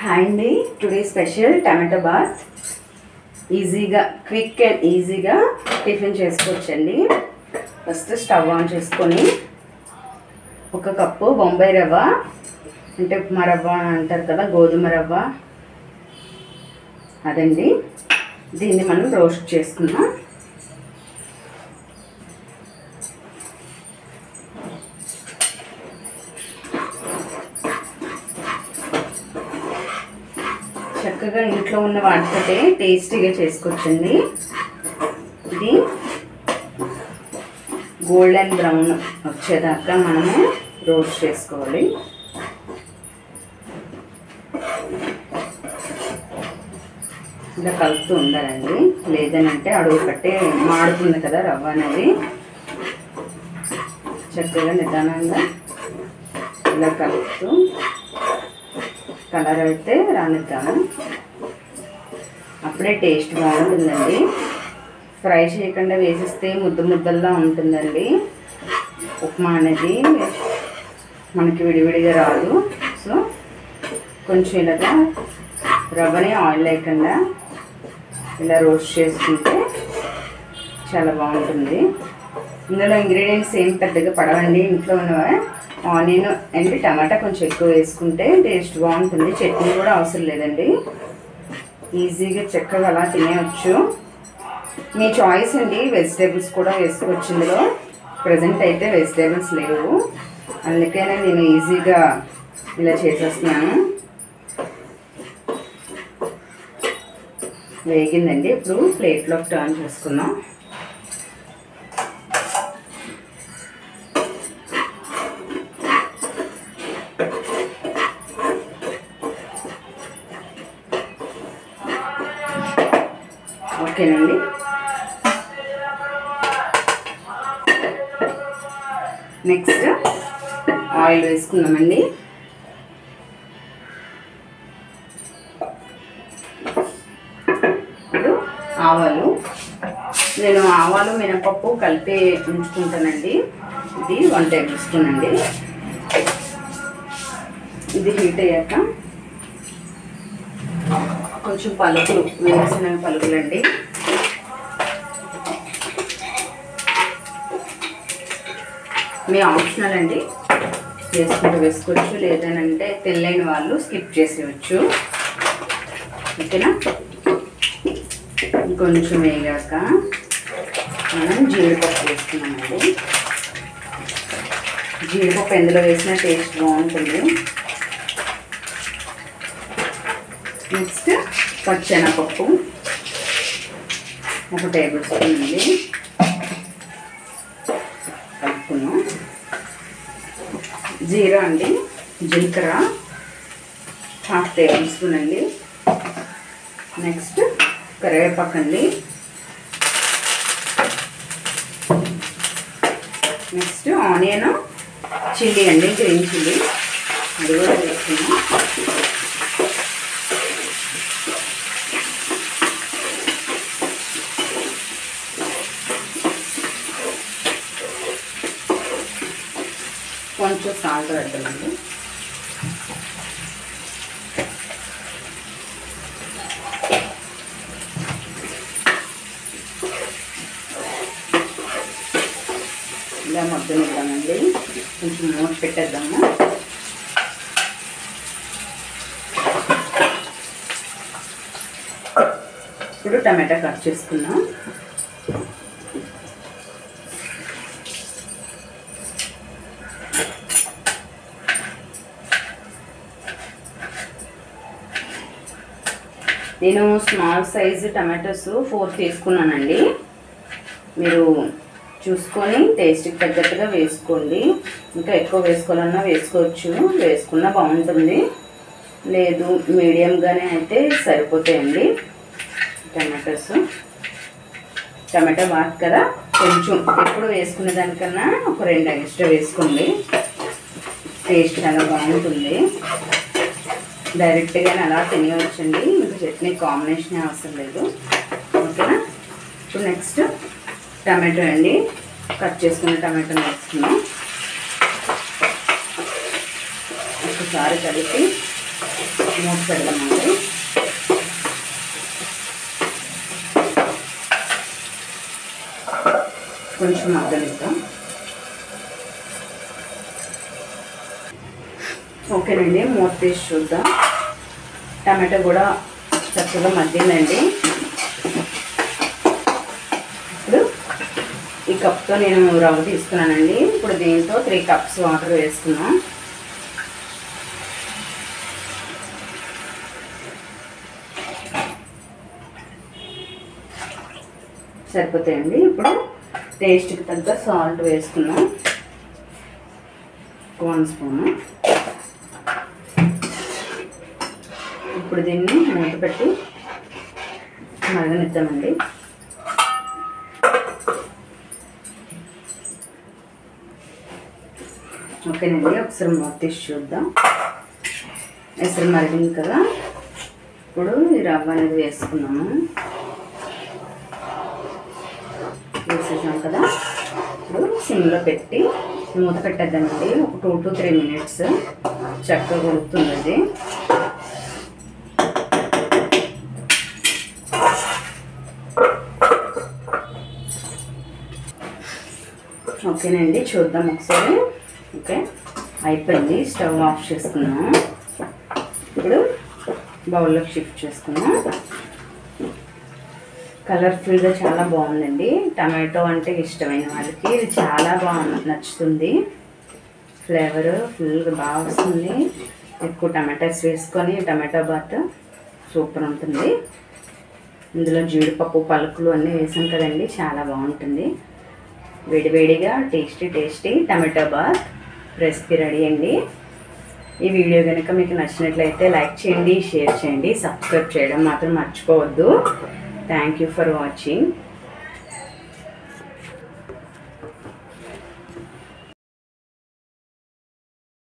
Hi అండి, today special tomato bath. ఈజీగా, quick and ఈజీగా టిఫిన్ చేసుకోవచ్చండి. ఫస్ట్ స్టవ్ ఆన్ చేసుకొని ఒక కప్పు బొంబాయి రవ్వ, అంటే ఉప్మా రవ్వ అంటారు కదా, గోధుమ రవ్వ అదండి. దీన్ని మనం రోస్ట్ చేసుకుందాం. చక్కగా ఇంట్లో ఉన్న వాటితోటే టేస్టీగా చేసుకోవచ్చండి. ఇది గోల్డెన్ బ్రౌన్ వచ్చేదాకా మనము రోస్ట్ చేసుకోవాలి. ఇలా కలుపుతూ ఉండాలండి, లేదనంటే అడుగు కట్టే మాడుతుంది కదా రవ్వ అనేది. చక్కగా నిదానంగా ఇలా కలుపుతూ కలర్ అయితే రానిద్దాము. అప్పుడే టేస్ట్ బాగుంటుందండి. ఫ్రై చేయకుండా వేసిస్తే ముద్దల్లా ఉంటుందండి. ఉప్మా అనేది మనకి విడివిడిగా రాదు. సో కొంచెం ఇలాగా రవ్వని ఆయిల్ లేకుండా ఇలా రోస్ట్ చేసుకుంటే చాలా బాగుంటుంది. ఇందులో ఇంగ్రీడియంట్స్ ఏం పెద్దగా పడవండి. ఇంట్లో ఉన్నవే ఆనియన్ అండ్ టమాటా కొంచెం ఎక్కువ వేసుకుంటే టేస్ట్ బాగుంటుంది. చట్నీ కూడా అవసరం లేదండి. ఈజీగా చక్కగా అలా తినేయచ్చు. మీ చాయిస్ అండి. వెజిటేబుల్స్ కూడా వేసుకోవచ్చు ఇందులో. ప్రజెంట్ అయితే వెజిటేబుల్స్ లేవు, అందుకనే నేను ఈజీగా ఇలా చేసేస్తున్నాను. వేగిందండి. ఇప్పుడు ప్లేట్లోకి టర్న్ చేసుకుందాం. ఓకేనండి. నెక్స్ట్ ఆయిల్ వేసుకుందామండి. ఇప్పుడు ఆవాలు, నేను ఆవాలు మినపప్పు కలిపి ఉంచుకుంటానండి. ఇది 1 టేబుల్ స్పూన్ అండి. ఇది హీట్ అయ్యాక కొంచెం పలుకులు, వేసిన పలుకులండి. మీ ఆప్షనల్ అండి, వేసుకుంటూ వేసుకోవచ్చు, లేదనంటే తెల్లైన వాళ్ళు స్కిప్ చేసేయచ్చు. ఓకేనా. ఇంకొంచెం వేగాక మనం జీడిపప్పు వేసుకున్నామండి. జీడిపప్పు ఎందులో వేసినా టేస్ట్ బాగుంటుంది. నెక్స్ట్ పచ్చెనపప్పు 1 టేబుల్ స్పూన్ అండి, కలుపుకున్నాం. జీరా అండి, జీలకర్ర 1/2 టేబుల్ స్పూన్ అండి. నెక్స్ట్ కరివేపాకు అండి. నెక్స్ట్ ఆనియన్, చిల్లీ అండి, గ్రీన్ చిల్లీ, అది కూడా వేసుకున్నాం. కొంచెం సాల్ట్ వేద్దామండి. ఇలా మగ్గనిద్దామండి. కొంచెం మూత పెట్టేద్దాము. ఇప్పుడు టమాటా కట్ చేసుకుందాం. నేను స్మాల్ సైజు టమాటోస్ 4 తీసుకున్నానండి. మీరు చూసుకొని టేస్ట్కి తగ్గట్టుగా వేసుకోండి. ఇంకా ఎక్కువ వేసుకోవాలన్నా వేసుకోవచ్చు, వేసుకున్నా బాగుంటుంది. లేదు మీడియంగానే అయితే సరిపోతాయండి టమాటోస్. టమాటో బాత్ కదా, కొంచెం ఎప్పుడు వేసుకునే దానికన్నా ఒక 2 ఎక్స్ట్రా వేసుకోండి. టేస్ట్ చాలా బాగుంటుంది. డైరెక్ట్గానే అలా తినేయవచ్చండి. ఇంకా చట్నీ కాంబినేషన్ అవసరం లేదు. ఓకేనా. ఇప్పుడు నెక్స్ట్ టమాటో అండి, కట్ చేసుకున్న టమాటోని వేసుకున్నాం. ఒకసారి కలిపి మూత పెడదామండి. కొంచెం మగ్గనిద్దాం. ఓకేనండి, మూత తీసి చూద్దాం. టమాటో కూడా చక్కగా మగ్గిందండి. ఇప్పుడు ఈ కప్తో నేను రవ్వ తీసుకున్నానండి. ఇప్పుడు దీంతో 3 కప్స్ వాటర్ వేసుకున్నాం. సరిపోతాయండి. ఇప్పుడు టేస్ట్కి తగ్గ సాల్ట్ వేసుకున్నాం, 1 స్పూను. ఇప్పుడు దీన్ని మూత పెట్టి మరగనిద్దామండి. ఓకేనండి, ఒకసారి మూత తీసి చూద్దాం. ఎసరు మరిగింది కదా, ఇప్పుడు ఈ రవ్వ అనేది వేసుకున్నాము. వేసేసాం కదా, ఇప్పుడు సిమ్లో పెట్టి మూత పెట్టేద్దామండి. ఒక 2 to 3 మినిట్స్ చక్కగా ఉడుకుతుంది అది. ఓకేనండి, చూద్దాం ఒకసారి. ఓకే, అయిపోయింది. స్టవ్ ఆఫ్ చేసుకున్నాం. ఇప్పుడు బౌల్లోకి షిఫ్ట్ చేసుకున్నాం. కలర్ఫుల్గా చాలా బాగుందండి. టమాటో అంటే ఇష్టమైన వాళ్ళకి ఇది చాలా నచ్చుతుంది. ఫ్లేవర్ ఫుల్గా బాగా వస్తుంది. ఎక్కువ టమాటాస్ వేసుకొని టమాటో బాత్ సూపర్ ఉంటుంది. ఇందులో జీడిపప్పు పలుకులు అన్నీ వేసాం కదండి, చాలా బాగుంటుంది. వేడివేడిగా tasty tomato bath recipe ready అండి. ఈ వీడియో కనుక మీకు నచ్చినట్లయితే లైక్ చేయండి, షేర్ చేయండి, సబ్స్క్రైబ్ చేయడం మాత్రం మర్చిపోవద్దు. Thank you for watching.